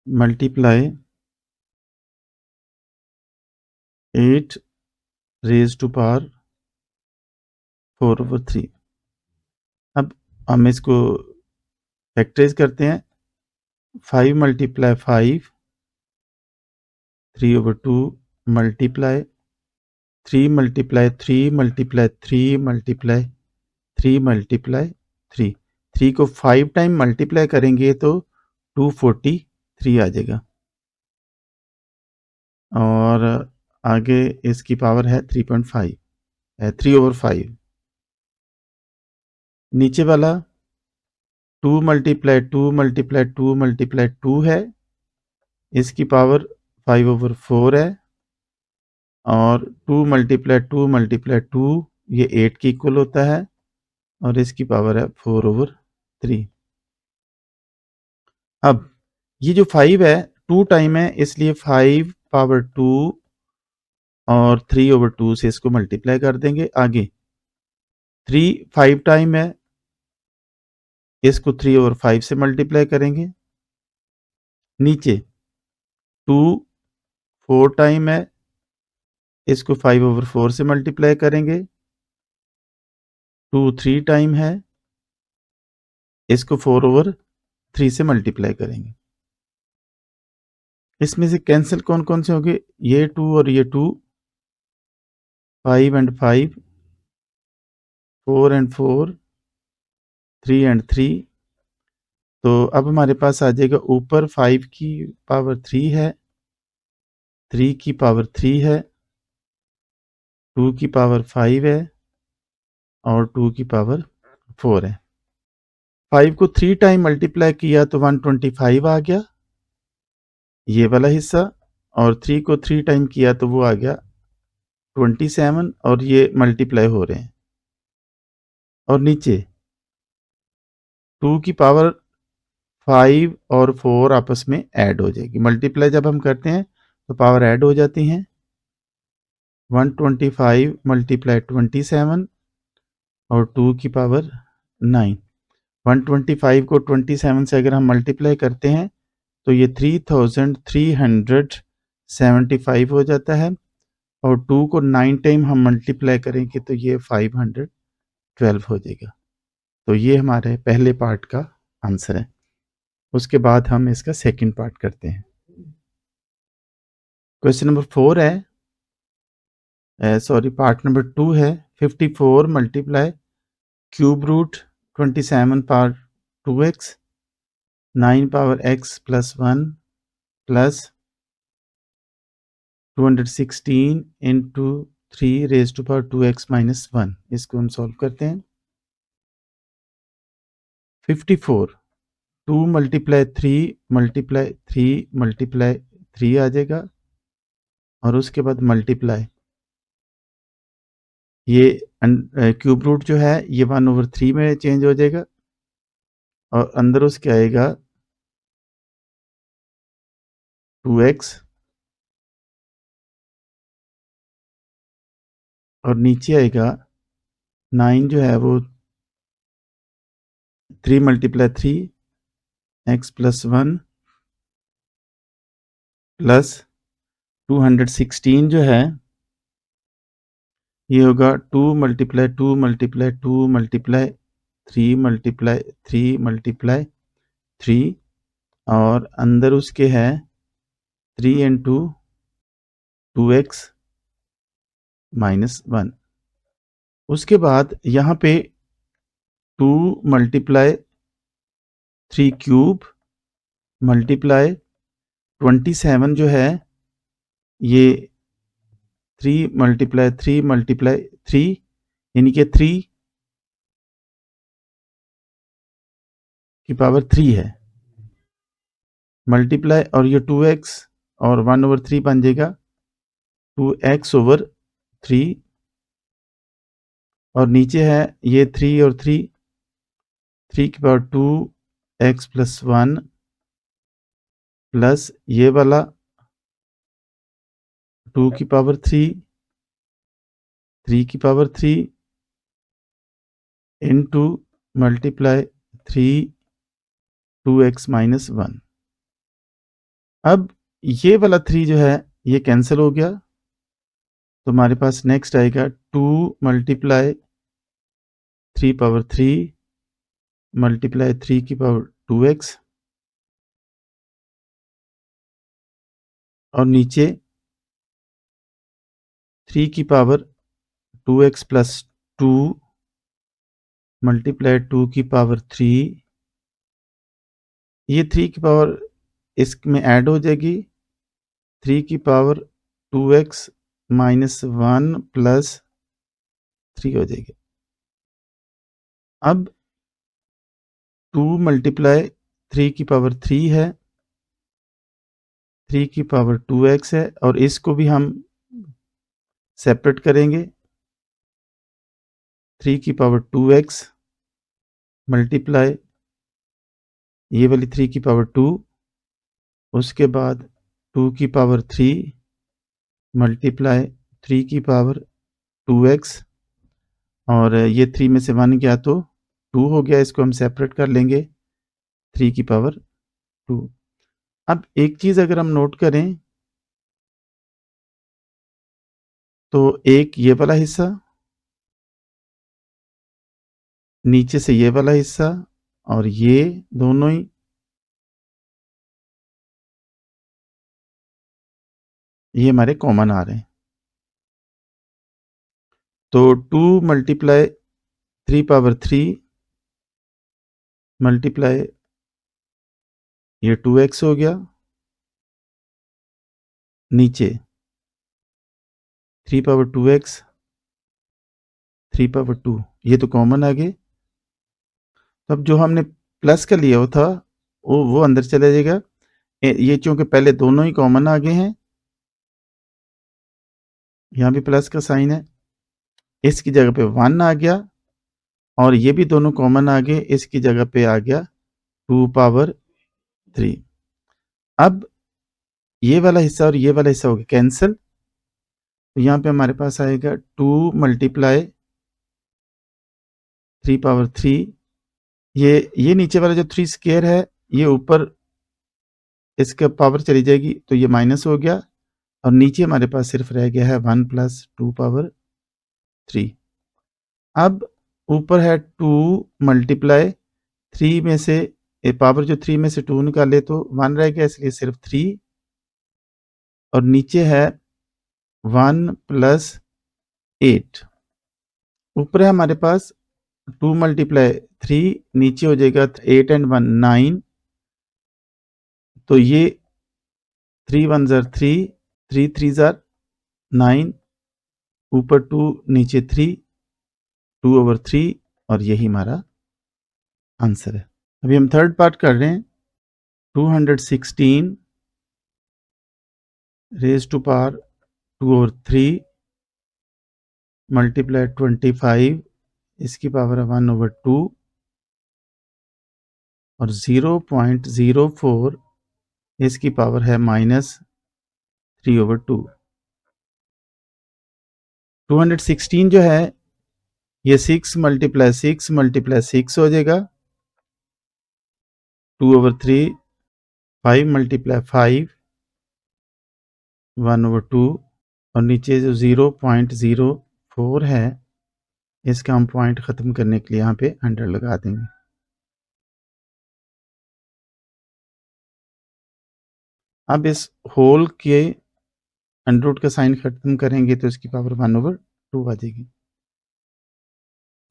multiply 8 raised to power 4/3। अब हम इसको फैक्टराइज करते हैं। 5 × 5 3/2 मल्टीप्लाई 3 × 3 × 3 × 3 × 3। 3 को 5 टाइम मल्टीप्लाई करेंगे तो 243 आ जाएगा और आगे इसकी पावर है 3.5 3/5। नीचे वाला 2 मल्टीप्लाई 2 मल्टीप्लाई 2 मल्टीप्लाई 2 है, इसकी पावर 5/4 है, और 2 मल्टीप्लाई 2 मल्टीप्लाई 2 ये 8 के इक्वल होता है, और इसकी पावर है 4/3। अब ये जो 5 है 2 टाइम है, इसलिए 5/2 और 3/2 से इसको मल्टीप्लाई कर देंगे। आगे 3 5 टाइम है, इसको 3/5 से मल्टीप्लाई करेंगे। नीचे 2 4 टाइम है, इसको 5/4 से मल्टीप्लाई करेंगे। 2 3 टाइम है, इसको 4/3 से मल्टीप्लाई करेंगे। इसमें से कैंसिल कौन कौन से होंगे? ये 2 और ये 2, 5 and 5, 4 and 4, 3 and 3। तो अब हमारे पास आ जाएगा, ऊपर 5 की पावर 3 है, 3 की पावर 3 है, 2 की पावर 5 है, और 2 की पावर 4 है। 5 को 3 टाइम मल्टीप्लाई किया तो 125 आ गया, ये वाला हिस्सा, और 3 को 3 टाइम किया तो वो आ गया 27, और ये मल्टीप्लाई हो रहे हैं। और नीचे 2 की पावर 5 और 4 आपस में ऐड हो जाएगी। मल्टीप्लाई जब हम करते हैं तो पावर ऐड हो जाती हैं। 125 मल्टीप्लाई 27 और 2 की पावर 9। 125 को 27 से अगर हम मल्टीप्लाई करते हैं तो ये 3375 हो जाता है, और 2 को 9 टाइम हम मल्टीप्लाई करेंगे तो ये 512 हो जाएगा। तो ये हमारे पहले पार्ट का आंसर है। उसके बाद हम इसका सेकंड पार्ट करते हैं। क्वेश्चन नंबर 4 है, पार्ट नंबर 2 है। 54 multiply cube root 27 power 2x 9 power x plus 1 plus 216 into 3 raise to power 2x minus 1। इसको हम सॉल्व करते हैं। 54 2 मल्टीप्लाई 3 मल्टीप्लाई 3 मल्टीप्लाई 3 आ जाएगा, और उसके बाद मल्टीप्लाई ये क्यूब रूट जो है ये 1/3 में चेंज हो जाएगा, और अंदर उसके आएगा 2x, और नीचे आएगा 9 जो है वो 3 मल्टीप्लाई 3 x प्लस 1 प्लस 216 जो है ये होगा 2 multiply 2 multiply 2 multiply 3 multiply 3 multiply 3, और अंदर उसके है 3 इंटू 2x माइनस 1। उसके बाद यहाँ पे 2 मल्टीप्लाई 3 क्यूब मल्टीप्लाई 27 जो है ये 3 मल्टीप्लाई 3 मल्टीप्लाई 3, यानी कि 3 की पावर 3 है, मल्टीप्लाई, और ये 2x और 1/3 बन जाएगा 2x/3, और नीचे है ये 3 और 3, 3 की पावर 2x प्लस 1 प्लस ये वाला 2 की पावर 3, 3 की power 3 into multiply 3 2x minus 1। अब ये वाला 3 जो है ये कैंसिल हो गया, तो हमारे पास नेक्स्ट आएगा 2 मल्टीप्लाई 3 पावर 3 मल्टीप्लाई 3 की पावर 2x, और नीचे 3 की पावर 2x प्लस 2 मल्टीप्लाई 2 की पावर 3, ये 3 की पावर इसमें ऐड हो जाएगी, 3 की पावर 2x माइनस 1 प्लस 3 हो जाएगी। अब 2 मल्टीप्लाई 3 की पावर 3 है, 3 की पावर 2x है, और इसको भी हम सेपरेट करेंगे। 3 की पावर 2x मल्टीप्लाई ये वाली 3 की पावर 2, उसके बाद 2 की पावर 3 मल्टीप्लाई 3 की पावर 2x, और ये 3 में से 1 गया तो 2 हो गया, इसको हम सेपरेट कर लेंगे 3 की पावर 2। अब एक चीज़ अगर हम नोट करें तो एक ये वाला हिस्सा, नीचे से ये वाला हिस्सा, और ये दोनों ही ये हमारे कॉमन आ रहे हैं। तो 2 मल्टीप्लाई 3 पावर 3 मल्टीप्लाई ये 2x हो गया, नीचे 3 पावर 2x 3 पावर 2, ये तो कॉमन आ गए। तब जो हमने प्लस का लिया हुआ था वो अंदर चला जाएगा। ये चूंकि पहले दोनों ही कॉमन आ गए हैं, यहाँ भी प्लस का साइन है, इसकी जगह पे 1 आ गया, और ये भी दोनों कॉमन आ गए, इसकी जगह पे आ गया 2 पावर 3। अब ये वाला हिस्सा और ये वाला हिस्सा हो गया कैंसिल, तो यहाँ पे हमारे पास आएगा 2 मल्टीप्लाई 3 पावर 3, ये नीचे वाला जो 3 स्क्वायर है ये ऊपर इसका पावर चली जाएगी, तो ये माइनस हो गया, और नीचे हमारे पास सिर्फ रह गया है 1 प्लस 2 पावर 3। अब ऊपर है 2 मल्टीप्लाई 3 में से पावर जो 3 में से 2 निकाले तो 1 रह गया, इसलिए सिर्फ 3, और नीचे है 1 प्लस 8। ऊपर है हमारे पास 2 मल्टीप्लाई 3, नीचे हो जाएगा 8 एंड 1 9, तो ये 3 1 ज़र 3, 3 3 ज़र 9, ऊपर 2 नीचे 3, 2 ओवर 3, और यही हमारा आंसर है। अभी हम थर्ड पार्ट कर रहे हैं। 216 raise to power 2 over 3 multiply 25, इसकी पावर है 1 ओवर 2, और 0.04 इसकी पावर है -3 ओवर 2। 216 जो है ये 6 मल्टीप्लाई 6 मल्टीप्लाई 6 हो जाएगा, 2 ओवर 3, 5 मल्टीप्लाई 5 1 ओवर 2, और नीचे जो 0.04 है इसका हम पॉइंट ख़त्म करने के लिए यहाँ पे 100 लगा देंगे। अब इस होल के अंडर रूट का साइन ख़त्म करेंगे तो इसकी पावर 1 ओवर 2 आ जाएगी।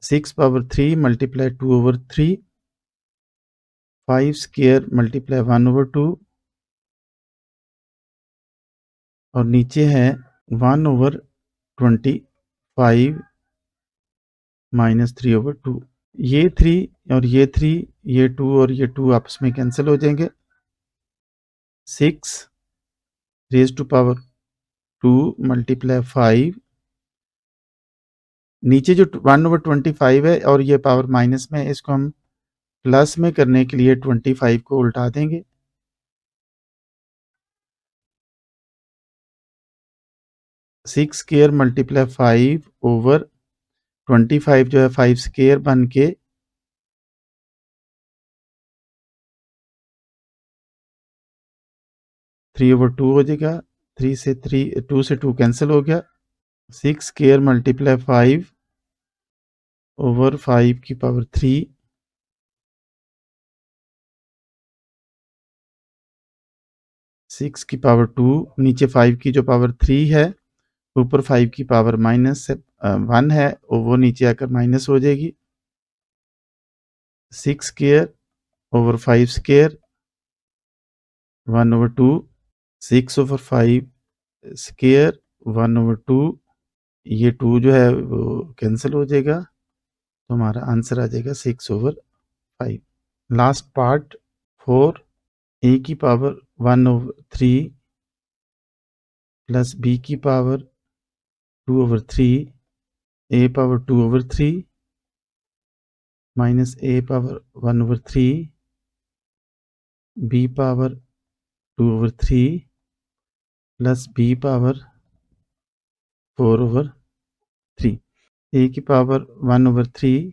6 power 3 multiply 2 over 3, 5 square multiply 1 over 2, और नीचे है 1 ओवर 25 माइनस 3 ओवर 2। ये 3 और ये 3, ये 2 और ये 2 आपस में कैंसिल हो जाएंगे। 6 रेज टू पावर 2 मल्टीप्लाई 5, नीचे जो 1 ओवर 25 है और ये पावर माइनस में है, इसको हम प्लस में करने के लिए 25 को उल्टा देंगे। 6 स्क्वायर मल्टीप्लाई 5 ओवर 25 जो है 5 स्क्वायर बन के 3 ओवर 2 हो जाएगा। 3 से 3 2 से 2 कैंसिल हो गया। 6 स्क्वायर मल्टीप्लाई 5 ओवर 5 की पावर 3, 6 की पावर 2, नीचे 5 की जो पावर 3 है, ऊपर 5 की पावर -1 है, और वो नीचे आकर माइनस हो जाएगी। 6 square over 5 square 1 over 2, 6 over 5 square 1 over 2, ये 2 जो है वो कैंसिल हो जाएगा, तो हमारा आंसर आ जाएगा 6 ओवर 5। लास्ट पार्ट 4 a की पावर 1/3 प्लस b की power 2/3 a power 2/3 minus a power 1/3 b power 2/3 plus b power 4/3 a की पावर 1/3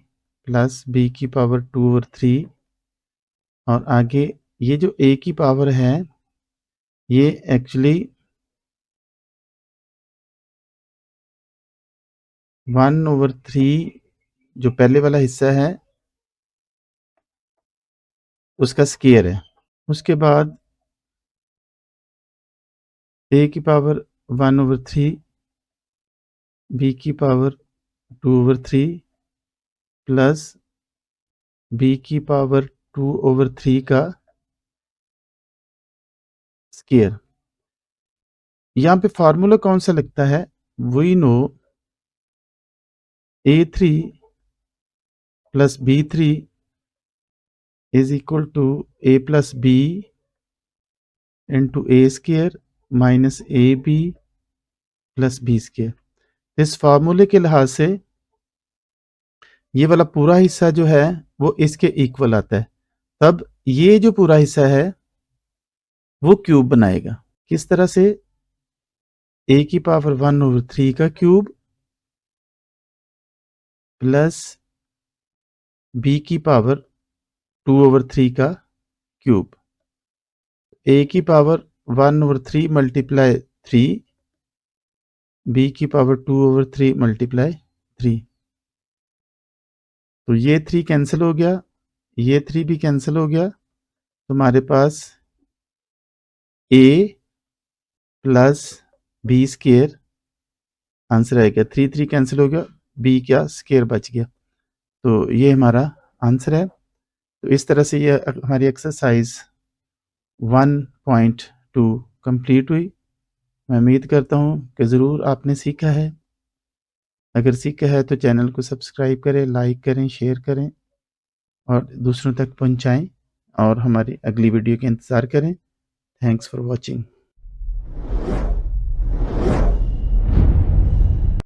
प्लस b की पावर 2/3 और आगे ये जो a की पावर है ये एक्चुअली 1/3 जो पहले वाला हिस्सा है उसका स्क्वायर है। उसके बाद a की पावर 1/3 b की पावर 2/3 प्लस b की पावर 2/3 का स्क्वायर। यहाँ पे फार्मूला कौन सा लगता है? We know a3 plus b3 is equal to a plus b into a square minus A B plus B square. इस फार्मूले के लिहाज से ये वाला पूरा हिस्सा जो है वो इसके इक्वल आता है, तब ये जो पूरा हिस्सा है वो क्यूब बनाएगा। किस तरह से? a की पावर 1/3 का क्यूब प्लस b की पावर 2/3 का क्यूब। a की पावर 1/3 मल्टीप्लाई 3, b की पावर 2/3 मल्टीप्लाई 3। तो ये 3 कैंसिल हो गया, ये 3 भी कैंसिल हो गया, तो हमारे पास a plus B square answer आएगा। 3 3 कैंसिल हो गया, b क्या स्क्वायर बच गया, तो ये हमारा आंसर है। तो इस तरह से ये हमारी एक्सरसाइज 1.2 कंप्लीट हुई। मैं उम्मीद करता हूँ कि ज़रूर आपने सीखा है। अगर सीखा है तो चैनल को सब्सक्राइब करें, लाइक करें, शेयर करें और दूसरों तक पहुँचाएँ और हमारी अगली वीडियो का इंतज़ार करें। Thanks for watching.